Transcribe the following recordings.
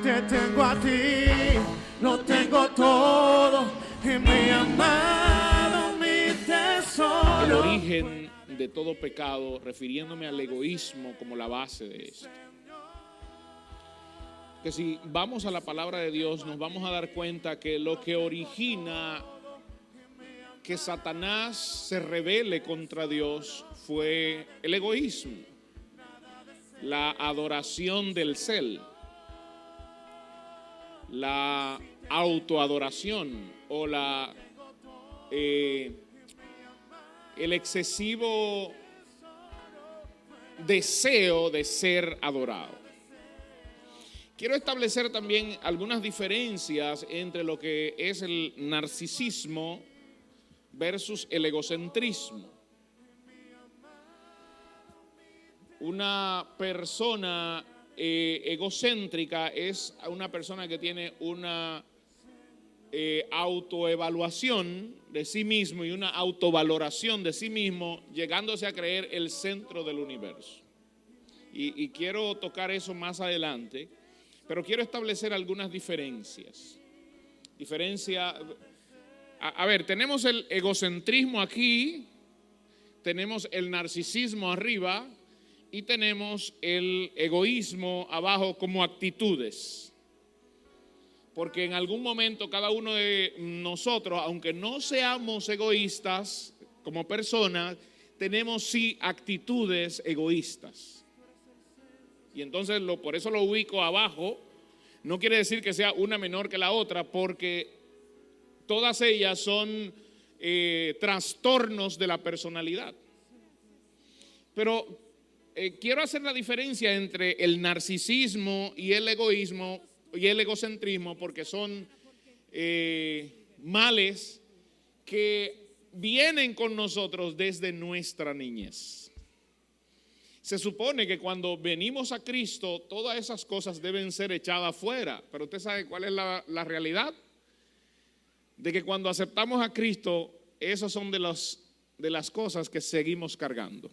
te tengo a ti, lo tengo todo en mi amado, mi tesoro. El origen de todo pecado, refiriéndome al egoísmo como la base de esto. Que si vamos a la palabra de Dios, nos vamos a dar cuenta que lo que origina que Satanás se rebele contra Dios fue el egoísmo, la adoración del cel, la autoadoración o el excesivo deseo de ser adorado. Quiero establecer también algunas diferencias entre lo que es el narcisismo versus el egocentrismo. Una persona egocéntrica es una persona que tiene una autoevaluación de sí mismo y una autovaloración de sí mismo, llegándose a creer el centro del universo. Y quiero tocar eso más adelante, pero quiero establecer algunas diferencias. A ver, tenemos el egocentrismo aquí, tenemos el narcisismo arriba y tenemos el egoísmo abajo como actitudes. Porque en algún momento cada uno de nosotros, aunque no seamos egoístas como personas, tenemos sí actitudes egoístas. Y entonces por eso lo ubico abajo. No quiere decir que sea una menor que la otra, porque todas ellas son trastornos de la personalidad. Pero quiero hacer la diferencia entre el narcisismo y el egoísmo y el egocentrismo, porque son males que vienen con nosotros desde nuestra niñez. Se supone que cuando venimos a Cristo, todas esas cosas deben ser echadas fuera. Pero usted sabe cuál es la realidad. De que cuando aceptamos a Cristo, esas son de las cosas que seguimos cargando.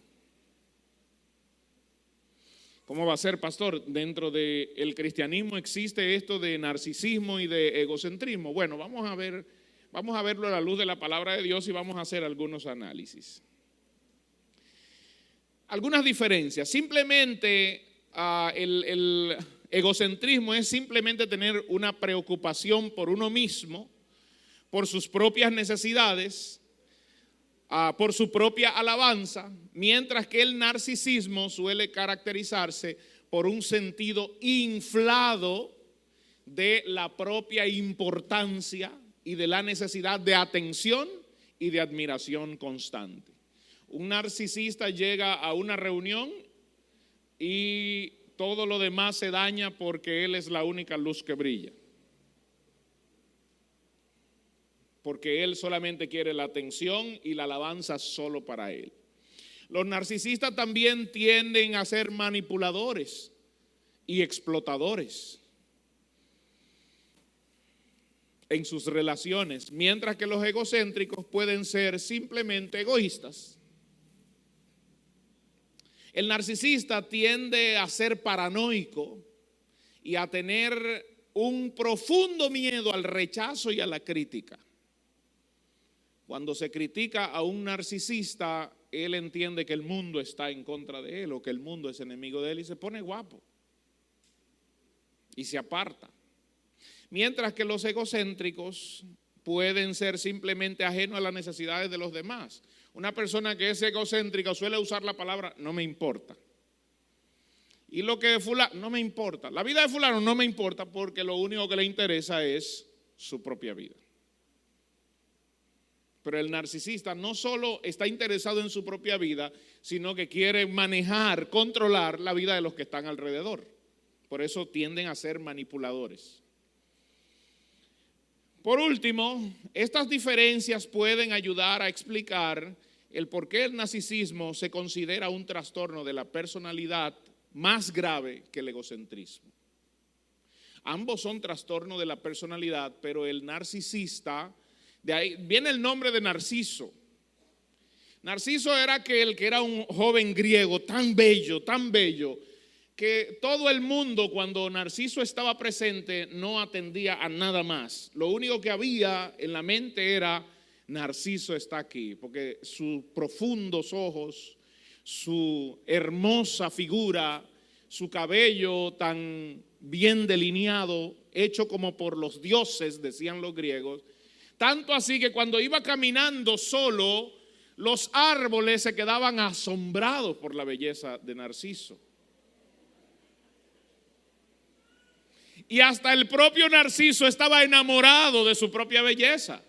¿Cómo va a ser, pastor? Dentro del cristianismo existe esto de narcisismo y de egocentrismo. Bueno, vamos a verlo a la luz de la palabra de Dios y vamos a hacer algunos análisis. Algunas diferencias. Simplemente el egocentrismo es simplemente tener una preocupación por uno mismo, por sus propias necesidades, por su propia alabanza, mientras que el narcisismo suele caracterizarse por un sentido inflado de la propia importancia y de la necesidad de atención y de admiración constante. Un narcisista llega a una reunión y todo lo demás se daña porque él es la única luz que brilla. Porque él solamente quiere la atención y la alabanza solo para él. Los narcisistas también tienden a ser manipuladores y explotadores en sus relaciones, mientras que los egocéntricos pueden ser simplemente egoístas. El narcisista tiende a ser paranoico y a tener un profundo miedo al rechazo y a la crítica. Cuando se critica a un narcisista, él entiende que el mundo está en contra de él o que el mundo es enemigo de él y se pone guapo y se aparta. Mientras que los egocéntricos pueden ser simplemente ajenos a las necesidades de los demás. Una persona que es egocéntrica suele usar la palabra no me importa. Y lo que fulano, no me importa. La vida de fulano no me importa porque lo único que le interesa es su propia vida. Pero el narcisista no solo está interesado en su propia vida, sino que quiere manejar, controlar la vida de los que están alrededor. Por eso tienden a ser manipuladores. Por último, estas diferencias pueden ayudar a explicar el por qué el narcisismo se considera un trastorno de la personalidad más grave que el egocentrismo. Ambos son trastornos de la personalidad, pero el narcisista, de ahí viene el nombre de Narciso. Narciso era aquel que era un joven griego tan bello, que todo el mundo, cuando Narciso estaba presente, no atendía a nada más. Lo único que había en la mente era: Narciso está aquí, porque sus profundos ojos, su hermosa figura, su cabello tan bien delineado, hecho como por los dioses, decían los griegos. Tanto así que cuando iba caminando solo, los árboles se quedaban asombrados por la belleza de Narciso. Y hasta el propio Narciso estaba enamorado de su propia belleza.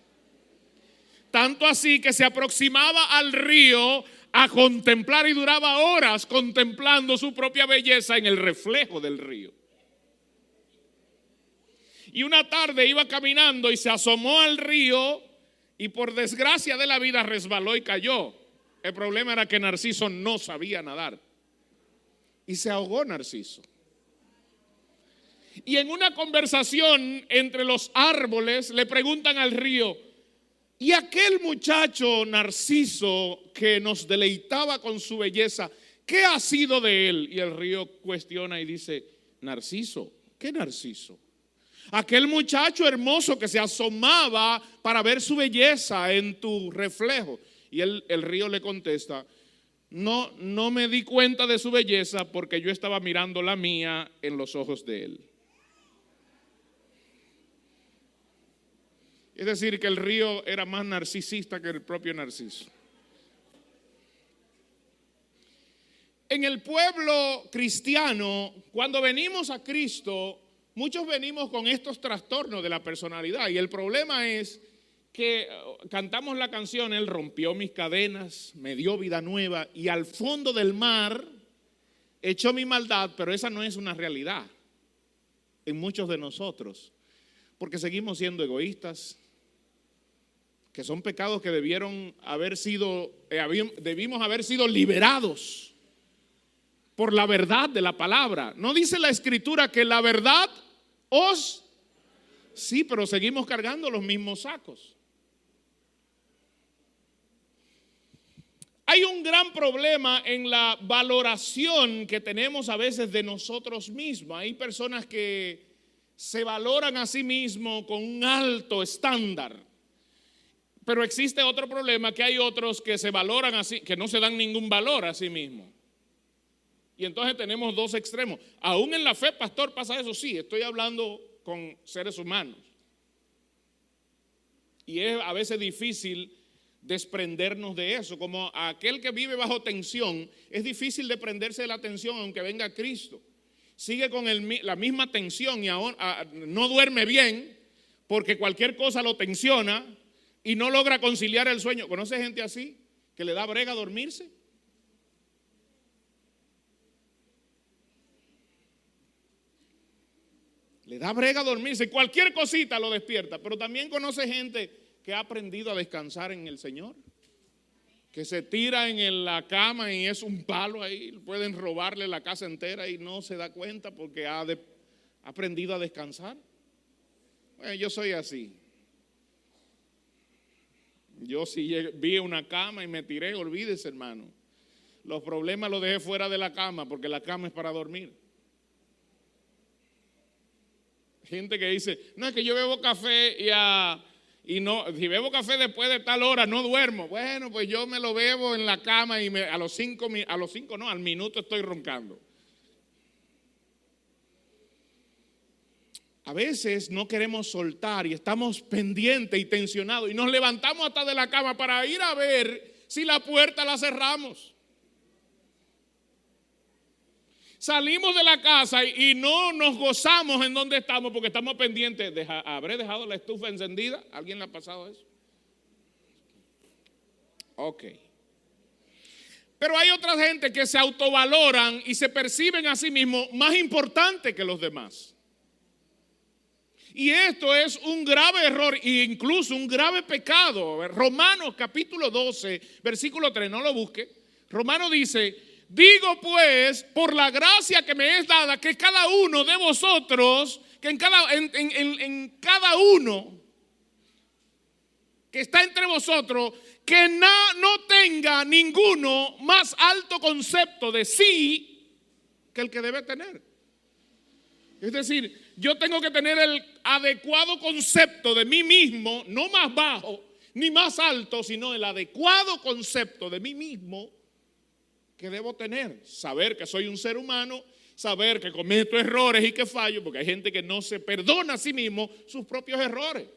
Tanto así que se aproximaba al río a contemplar y duraba horas contemplando su propia belleza en el reflejo del río. Y una tarde iba caminando y se asomó al río y por desgracia de la vida resbaló y cayó. El problema era que Narciso no sabía nadar y se ahogó Narciso. Y en una conversación entre los árboles le preguntan al río: ¿y aquel muchacho Narciso que nos deleitaba con su belleza, qué ha sido de él? Y el río cuestiona y dice: Narciso, ¿qué Narciso? Aquel muchacho hermoso que se asomaba para ver su belleza en tu reflejo. Y el río le contesta: no me di cuenta de su belleza porque yo estaba mirando la mía en los ojos de él. Es decir, que el río era más narcisista que el propio Narciso. En el pueblo cristiano, cuando venimos a Cristo, muchos venimos con estos trastornos de la personalidad. Y el problema es que cantamos la canción: Él rompió mis cadenas, me dio vida nueva, y al fondo del mar echó mi maldad. Pero esa no es una realidad en muchos de nosotros, porque seguimos siendo egoístas, que son pecados que debimos haber sido liberados por la verdad de la palabra. ¿No dice la Escritura que la verdad os? Sí, pero seguimos cargando los mismos sacos. Hay un gran problema en la valoración que tenemos a veces de nosotros mismos. Hay personas que se valoran a sí mismos con un alto estándar. Pero existe otro problema, que hay otros que se valoran así, que no se dan ningún valor a sí mismos. Y entonces tenemos dos extremos. Aún en la fe, pastor, pasa eso. Sí, estoy hablando con seres humanos. Y es a veces difícil desprendernos de eso. Como aquel que vive bajo tensión, es difícil desprenderse de la tensión aunque venga Cristo. Sigue con la misma tensión y ahora no duerme bien porque cualquier cosa lo tensiona y no logra conciliar el sueño. ¿Conoce gente así que le da brega dormirse? Le da brega dormirse, cualquier cosita lo despierta. Pero también conoce gente que ha aprendido a descansar en el Señor, que se tira en la cama y es un palo ahí, pueden robarle la casa entera y no se da cuenta porque ha aprendido a descansar. Bueno, yo soy así. Yo si vi una cama y me tiré, olvídese, hermano. Los problemas los dejé fuera de la cama porque la cama es para dormir. Gente que dice: no, es que yo bebo café y no, si bebo café después de tal hora no duermo. Bueno, pues yo me lo bebo en la cama y al minuto estoy roncando. A veces no queremos soltar y estamos pendientes y tensionados y nos levantamos hasta de la cama para ir a ver si la puerta la cerramos. Salimos de la casa y no nos gozamos en donde estamos porque estamos pendientes. ¿Habré dejado la estufa encendida? ¿Alguien le ha pasado eso? Ok. Pero hay otra gente que se autovaloran y se perciben a sí mismos más importantes que los demás. Y esto es un grave error e incluso un grave pecado. Romanos capítulo 12, versículo 3, no lo busque. Romanos dice: digo pues, por la gracia que me es dada, que cada uno de vosotros, que en cada uno que está entre vosotros, que no tenga ninguno más alto concepto de sí que el que debe tener. Es decir, yo tengo que tener el adecuado concepto de mí mismo, no más bajo ni más alto, sino el adecuado concepto de mí mismo que debo tener. Saber que soy un ser humano, saber que cometo errores y que fallo, porque hay gente que no se perdona a sí mismo sus propios errores.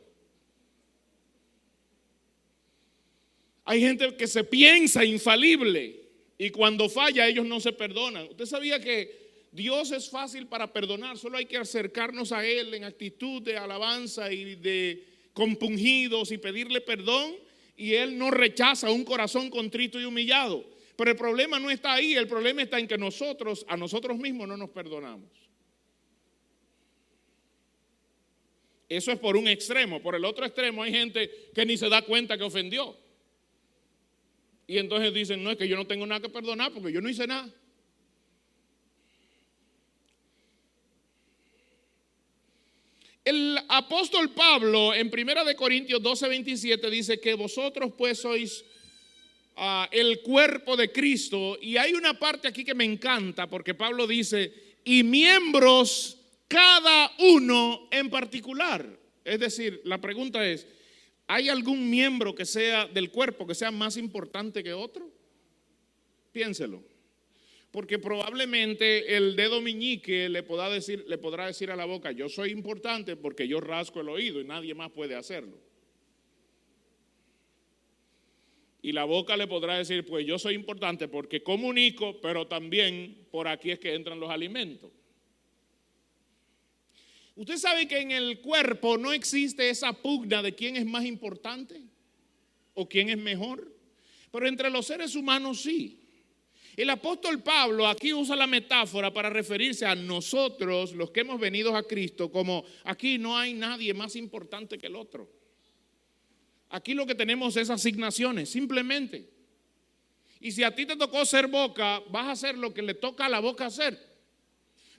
Hay gente que se piensa infalible y cuando falla ellos no se perdonan. ¿Usted sabía que Dios es fácil para perdonar? Solo hay que acercarnos a Él en actitud de alabanza y de compungidos y pedirle perdón, y Él no rechaza un corazón contrito y humillado. Pero el problema no está ahí, el problema está en que nosotros, a nosotros mismos no nos perdonamos. Eso es por un extremo. Por el otro extremo hay gente que ni se da cuenta que ofendió. Y entonces dicen, no, es que yo no tengo nada que perdonar porque yo no hice nada. El apóstol Pablo en 1 Corintios 12:27 dice que vosotros pues sois el cuerpo de Cristo. Y hay una parte aquí que me encanta porque Pablo dice, y miembros cada uno en particular. Es decir, la pregunta es, ¿hay algún miembro que sea del cuerpo que sea más importante que otro? Piénselo. Porque probablemente el dedo meñique le podrá decir a la boca, yo soy importante porque yo rasco el oído y nadie más puede hacerlo. Y la boca le podrá decir, pues yo soy importante porque comunico, pero también por aquí es que entran los alimentos. Usted sabe que en el cuerpo no existe esa pugna de quién es más importante o quién es mejor, pero entre los seres humanos sí. El apóstol Pablo aquí usa la metáfora para referirse a nosotros, los que hemos venido a Cristo, como aquí no hay nadie más importante que el otro. Aquí lo que tenemos es asignaciones, simplemente. Y si a ti te tocó ser boca, vas a hacer lo que le toca a la boca hacer.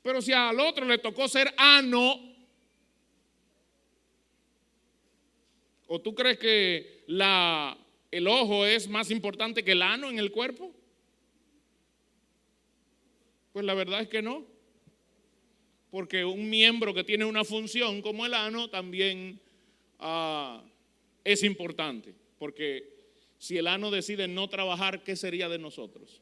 Pero si al otro le tocó ser ano, ¿o tú crees que el ojo es más importante que el ano en el cuerpo? Pues la verdad es que no. Porque un miembro que tiene una función como el ano también es importante. Porque si el ano decide no trabajar, ¿qué sería de nosotros?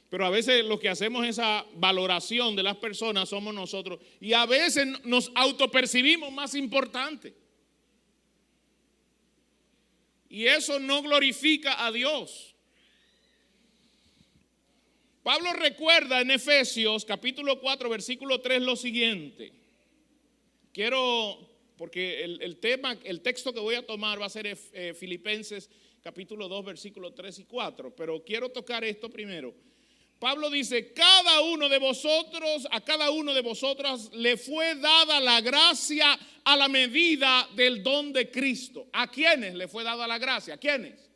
Pero a veces lo que hacemos esa valoración de las personas somos nosotros. Y a veces nos autopercibimos más importantes. Y eso no glorifica a Dios. Pablo recuerda en Efesios capítulo 4 versículo 3 lo siguiente. Porque el texto que voy a tomar va a ser Filipenses capítulo 2 versículo 3 y 4. Pero quiero tocar esto primero. Pablo dice, a cada uno de vosotros le fue dada la gracia a la medida del don de Cristo. ¿A quiénes le fue dada la gracia? ¿A quiénes?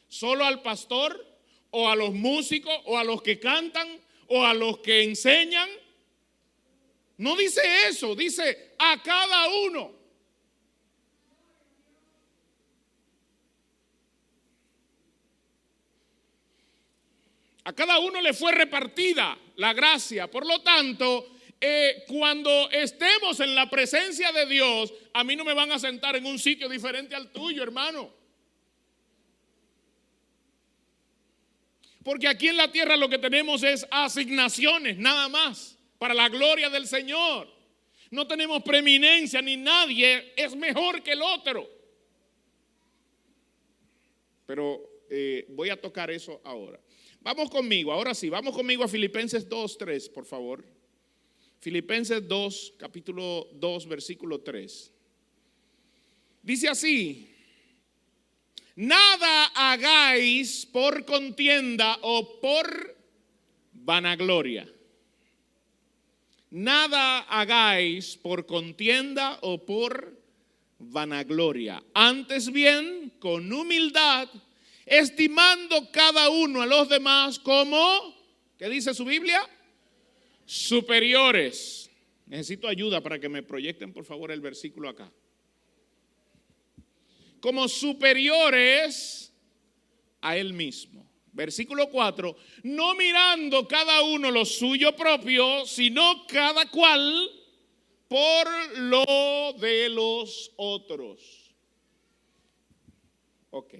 ¿Solo al pastor? ¿O a los músicos? ¿O a los que cantan? ¿O a los que enseñan? No dice eso, dice a cada uno. A cada uno le fue repartida la gracia. Por lo tanto, cuando estemos en la presencia de Dios, a mí no me van a sentar en un sitio diferente al tuyo, hermano. Porque aquí en la tierra lo que tenemos es asignaciones, nada más, para la gloria del Señor. No tenemos preeminencia, ni nadie es mejor que el otro. Pero voy a tocar eso ahora. Vamos conmigo, ahora sí, vamos conmigo a Filipenses 2:3, por favor. Filipenses 2, capítulo 2, versículo 3. Dice así: nada hagáis por contienda o por vanagloria. Nada hagáis por contienda o por vanagloria. Antes bien, con humildad, estimando cada uno a los demás como, ¿qué dice su Biblia? Superiores. Necesito ayuda para que me proyecten por favor el versículo acá. Como superiores a él mismo. Versículo 4, no mirando cada uno lo suyo propio, sino cada cual por lo de los otros. Ok.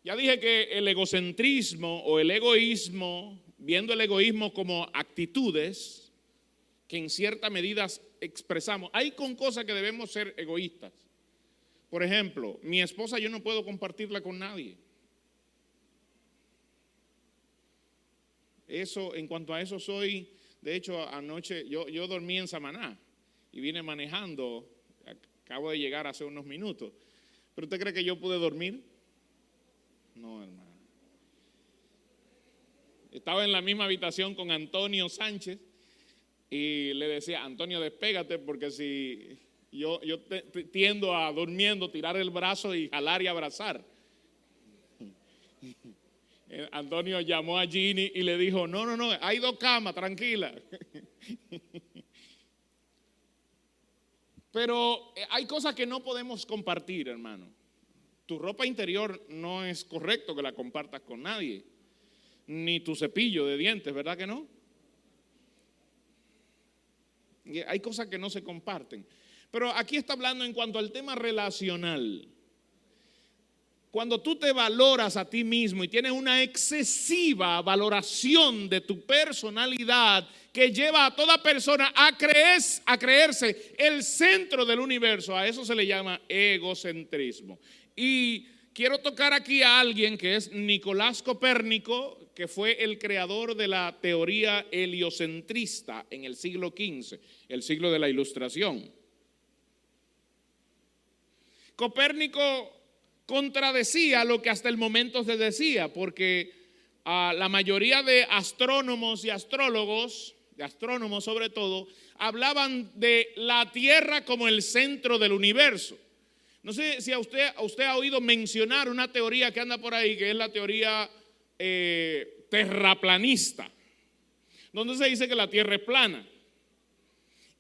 Ya dije que el egocentrismo o el egoísmo, viendo el egoísmo como actitudes que en cierta medida expresamos, hay con cosas que debemos ser egoístas. Por ejemplo, mi esposa yo no puedo compartirla con nadie. Eso, en cuanto a eso soy, de hecho anoche yo dormí en Samaná y vine manejando, acabo de llegar hace unos minutos. ¿Pero usted cree que yo pude dormir? No, hermano. Estaba en la misma habitación con Antonio Sánchez y le decía, Antonio, despégate porque si yo tiendo a durmiendo, tirar el brazo y jalar y abrazar. Antonio llamó a Ginny y le dijo, no, hay 2 camas, tranquila. Pero hay cosas que no podemos compartir, hermano. Tu ropa interior no es correcto que la compartas con nadie, ni tu cepillo de dientes, ¿verdad que no? Hay cosas que no se comparten. Pero aquí está hablando en cuanto al tema relacional. Cuando tú te valoras a ti mismo y tienes una excesiva valoración de tu personalidad que lleva a toda persona a creerse el centro del universo, a eso se le llama egocentrismo. Y quiero tocar aquí a alguien que es Nicolás Copérnico, que fue el creador de la teoría heliocentrista en el siglo XV, el siglo de la Ilustración. Copérnico contradecía lo que hasta el momento se decía, porque la mayoría de astrónomos y astrólogos, de astrónomos sobre todo, hablaban de la Tierra como el centro del universo. No sé si usted ha oído mencionar una teoría que anda por ahí, que es la teoría terraplanista, donde se dice que la Tierra es plana.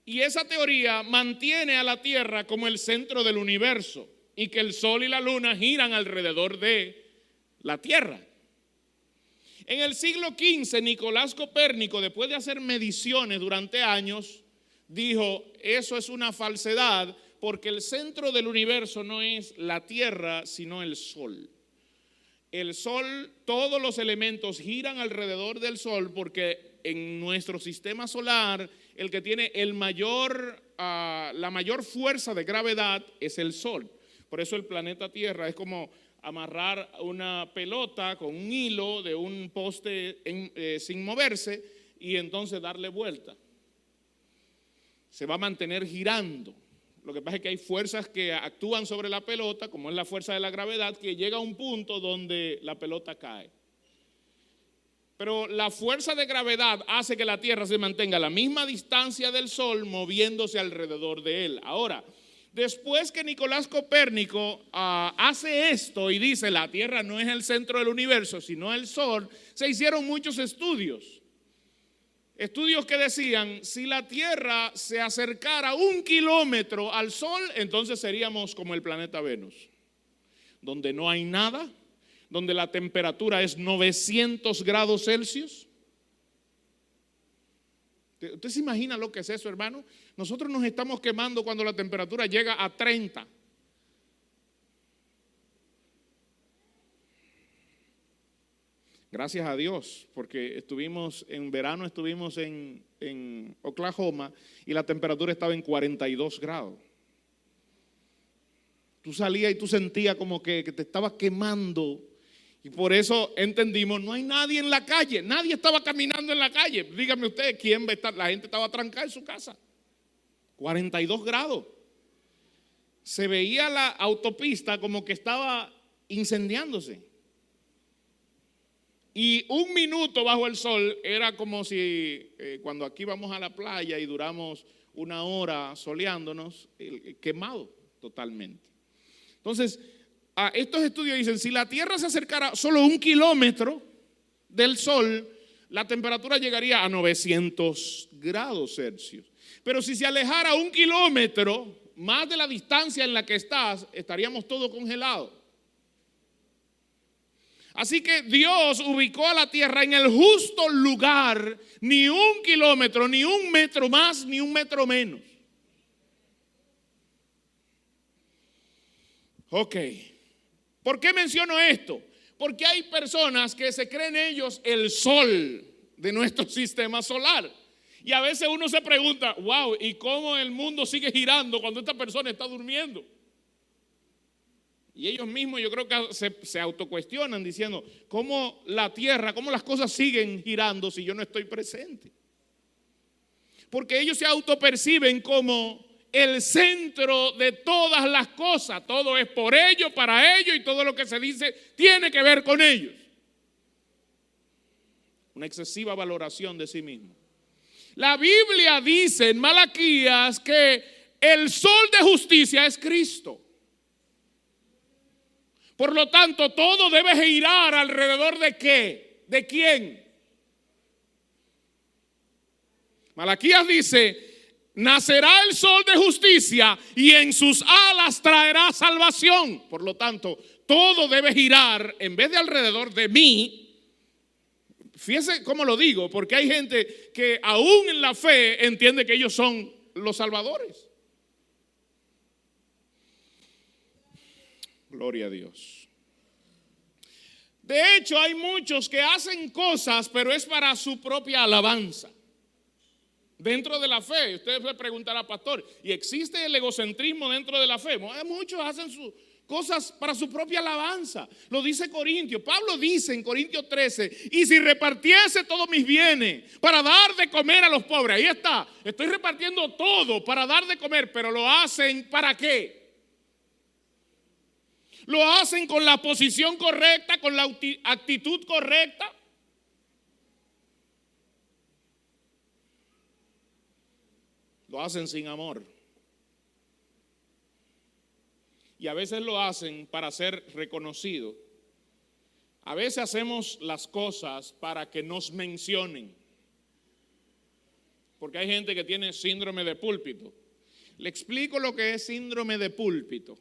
Y esa teoría mantiene a la Tierra como el centro del universo y que el Sol y la Luna giran alrededor de la Tierra. En el siglo XV, Nicolás Copérnico, después de hacer mediciones durante años, dijo, eso es una falsedad, porque el centro del universo no es la Tierra, sino el Sol. El Sol, todos los elementos giran alrededor del Sol, porque en nuestro sistema solar, el que tiene la mayor fuerza de gravedad es el Sol. Por eso el planeta Tierra es como amarrar una pelota con un hilo de un poste sin moverse y entonces darle vuelta. Se va a mantener girando. Lo que pasa es que hay fuerzas que actúan sobre la pelota, como es la fuerza de la gravedad, que llega a un punto donde la pelota cae. Pero la fuerza de gravedad hace que la Tierra se mantenga a la misma distancia del Sol, moviéndose alrededor de él. Ahora, después que Nicolás Copérnico hace esto y dice la Tierra no es el centro del universo, sino el Sol, se hicieron muchos estudios. Estudios que decían, si la Tierra se acercara 1 kilómetro al Sol, entonces seríamos como el planeta Venus, donde no hay nada, donde la temperatura es 900 grados Celsius. ¿Usted se imagina lo que es eso, hermano? Nosotros nos estamos quemando cuando la temperatura llega a 30. Gracias a Dios, porque en verano estuvimos en Oklahoma y la temperatura estaba en 42 grados. Tú salías y tú sentías como que te estabas quemando. Y por eso entendimos, no hay nadie en la calle, nadie estaba caminando en la calle. Dígame usted, ¿quién va a estar? La gente estaba trancada en su casa. 42 grados. Se veía la autopista como que estaba incendiándose. Y 1 minuto bajo el sol era como si cuando aquí vamos a la playa y duramos 1 hora soleándonos, quemado totalmente. Entonces, estos estudios dicen, si la Tierra se acercara solo 1 kilómetro del Sol, la temperatura llegaría a 900 grados Celsius. Pero si se alejara 1 kilómetro más de la distancia en la que estás, estaríamos todos congelados. Así que Dios ubicó a la tierra en el justo lugar, ni 1 kilómetro, ni 1 metro más, ni 1 metro menos. Ok, ¿por qué menciono esto? Porque hay personas que se creen ellos el sol de nuestro sistema solar. Y a veces uno se pregunta, wow, ¿y cómo el mundo sigue girando cuando esta persona está durmiendo? Y ellos mismos yo creo que se autocuestionan diciendo, ¿cómo la tierra, cómo las cosas siguen girando si yo no estoy presente? Porque ellos se autoperciben como el centro de todas las cosas. Todo es por ellos, para ellos, y todo lo que se dice tiene que ver con ellos. Una excesiva valoración de sí mismo. La Biblia dice en Malaquías que el sol de justicia es Cristo. Por lo tanto, todo debe girar alrededor de ¿qué? ¿De quién? Malaquías dice, nacerá el sol de justicia y en sus alas traerá salvación. Por lo tanto, todo debe girar en vez de alrededor de mí. Fíjese cómo lo digo, porque hay gente que aún en la fe entiende que ellos son los salvadores. Gloria a Dios. De hecho, hay muchos que hacen cosas, pero es para su propia alabanza. Dentro de la fe, usted le preguntará, pastor, ¿y existe el egocentrismo dentro de la fe? Muchos hacen sus cosas para su propia alabanza. Lo dice Corintios. Pablo dice en Corintios 13, y si repartiese todos mis bienes para dar de comer a los pobres. Ahí está, estoy repartiendo todo para dar de comer, pero lo hacen ¿para qué? Lo hacen con la posición correcta, con la actitud correcta. Lo hacen sin amor. Y a veces lo hacen para ser reconocido. A veces hacemos las cosas para que nos mencionen. Porque hay gente que tiene síndrome de púlpito. Le explico lo que es síndrome de púlpito.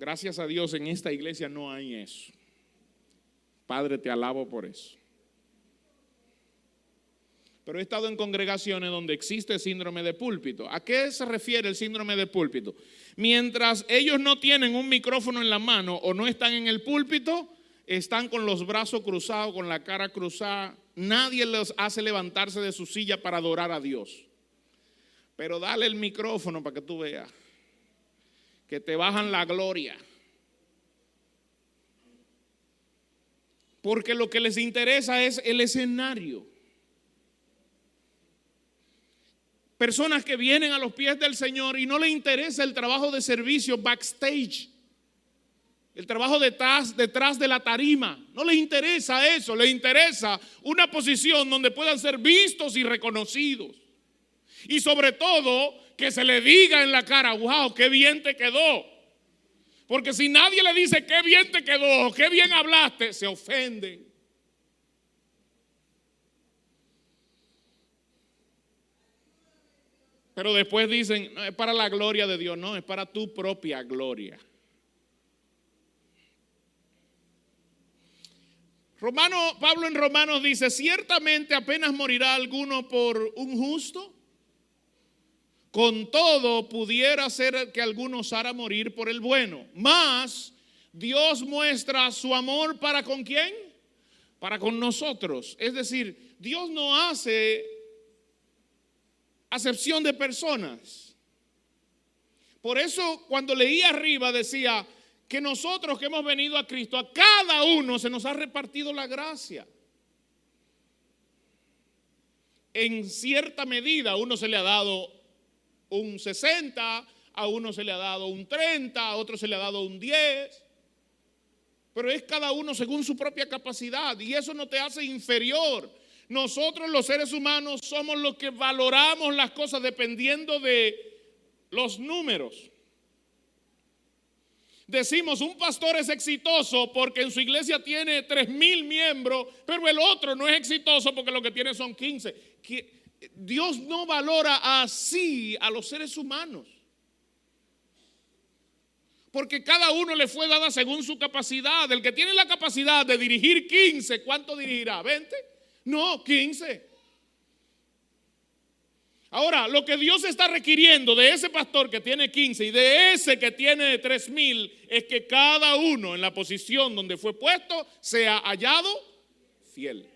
Gracias a Dios en esta iglesia no hay eso. Padre, te alabo por eso. Pero he estado en congregaciones donde existe síndrome de púlpito. ¿A qué se refiere el síndrome de púlpito? Mientras ellos no tienen un micrófono en la mano o no están en el púlpito, están con los brazos cruzados, con la cara cruzada. Nadie los hace levantarse de su silla para adorar a Dios. Pero dale el micrófono para que tú veas que te bajan la gloria. Porque lo que les interesa es el escenario. Personas que vienen a los pies del Señor y no les interesa el trabajo de servicio backstage, el trabajo detrás de la tarima. No les interesa eso, les interesa una posición donde puedan ser vistos y reconocidos. Y sobre todo, que se le diga en la cara, wow, qué bien te quedó. Porque si nadie le dice qué bien te quedó, qué bien hablaste, se ofenden. Pero después dicen, no, es para la gloria de Dios, no, es para tu propia gloria. Pablo en Romanos dice, ciertamente apenas morirá alguno por un justo. Con todo pudiera ser que alguno osara morir por el bueno. Mas Dios muestra su amor para ¿con quién? Para con nosotros. Es decir, Dios no hace acepción de personas. Por eso cuando leí arriba decía que nosotros que hemos venido a Cristo, a cada uno se nos ha repartido la gracia. En cierta medida a uno se le ha dado un 60, a uno se le ha dado un 30, a otro se le ha dado un 10. Pero es cada uno según su propia capacidad y eso no te hace inferior. Nosotros los seres humanos somos los que valoramos las cosas dependiendo de los números. Decimos, un pastor es exitoso porque en su iglesia tiene 3,000 miembros, pero el otro no es exitoso porque lo que tiene son 15. Dios no valora así a los seres humanos. Porque cada uno le fue dada según su capacidad. El que tiene la capacidad de dirigir 15, ¿cuánto dirigirá? ¿20? No, 15. Ahora, lo que Dios está requiriendo de ese pastor que tiene 15 y de ese que tiene 3,000 es que cada uno en la posición donde fue puesto sea hallado fiel.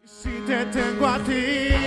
Si te tengo a ti,